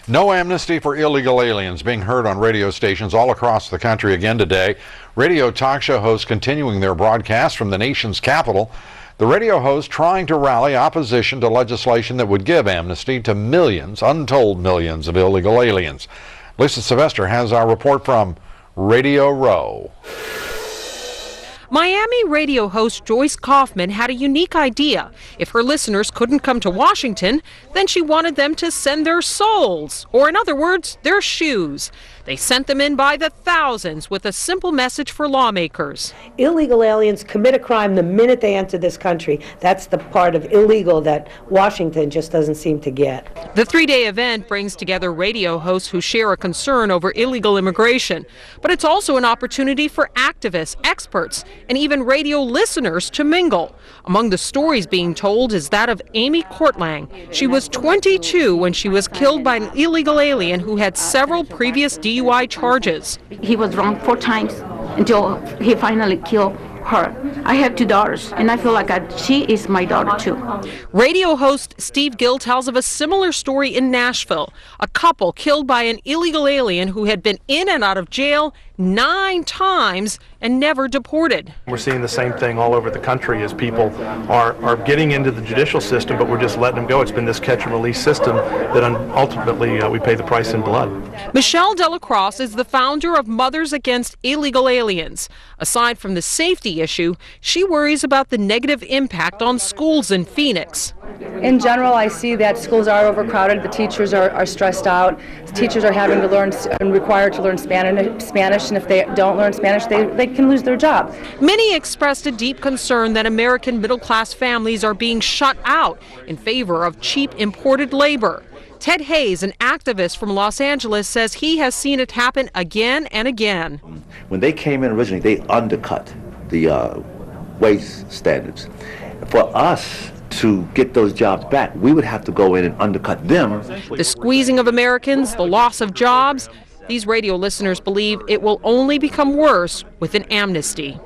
No amnesty for illegal aliens being heard on radio stations all across the country again today. Radio talk show hosts continuing their broadcast from the nation's capital. The radio hosts trying to rally opposition to legislation that would give amnesty to millions, untold millions of illegal aliens. Lisa Sylvester has our report from Radio Row. Miami radio host Joyce Kaufman had a unique idea. If her listeners couldn't come to Washington, then she wanted them to send their souls, or in other words, their shoes. They sent them in by the thousands with a simple message for lawmakers. Illegal aliens commit a crime the minute they enter this country. That's the part of illegal that Washington just doesn't seem to get. The three-day event brings together radio hosts who share a concern over illegal immigration. But it's also an opportunity for activists, experts, and even radio listeners to mingle. Among the stories being told is that of Amy Courtlang. She was 22 when she was killed by an illegal alien who had several previous DUI charges. He was wrong 4 times until he finally killed her. I have 2 daughters, and I feel like she is my daughter too. Radio host Steve Gill tells of a similar story in Nashville. A couple killed by an illegal alien who had been in and out of jail 9 times and never deported. We're seeing the same thing all over the country as people are getting into the judicial system, but we're just letting them go. It's been this catch and release system that ultimately we pay the price in blood. Michelle Delacroix is the founder of Mothers Against Illegal Aliens. Aside from the safety issue, she worries about the negative impact on schools in Phoenix. In general, I see that schools are overcrowded, the teachers are stressed out, the teachers are having to learn and required to learn Spanish, and if they don't learn Spanish, they can lose their job. Many expressed a deep concern that American middle-class families are being shut out in favor of cheap imported labor. Ted Hayes, an activist from Los Angeles, says he has seen it happen again and again. When they came in originally, they undercut the wage standards. For us to get those jobs back, we would have to go in and undercut them. The squeezing of Americans, the loss of jobs, these radio listeners believe it will only become worse with an amnesty.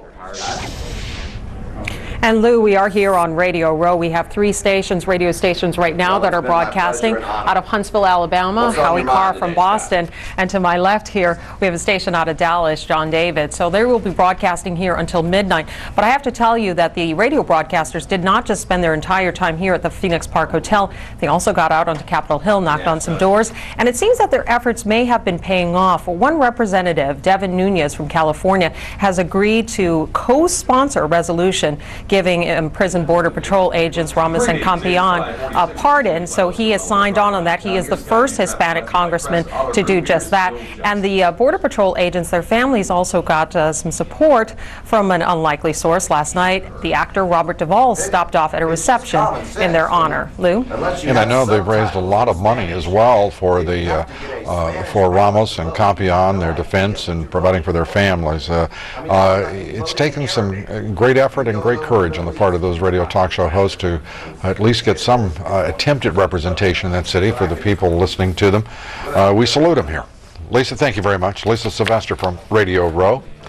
And Lou, we are here on Radio Row. We have 3 radio stations right now that are broadcasting out of Huntsville, Alabama, Howie Carr from Boston, and to my left here, we have a station out of Dallas, John David. So they will be broadcasting here until midnight. But I have to tell you that the radio broadcasters did not just spend their entire time here at the Phoenix Park Hotel. They also got out onto Capitol Hill, knocked on some doors, and it seems that their efforts may have been paying off. One representative, Devin Nunes from California, has agreed to co-sponsor a resolution giving imprisoned Border Patrol agents Ramos and Campion a pardon. So he has signed on that. He is the first Hispanic congressman to do just that. And the Border Patrol agents, their families also got some support from an unlikely source. Last night, the actor Robert Duvall stopped off at a reception in their honor. Lou? And I know they've raised a lot of money as well for the for Ramos and Campion, their defense and providing for their families. It's taken some great effort and great courage on the part of those radio talk show hosts to at least get some attempt at representation in that city for the people listening to them. We salute them here. Lisa, thank you very much. Lisa Sylvester from Radio Row.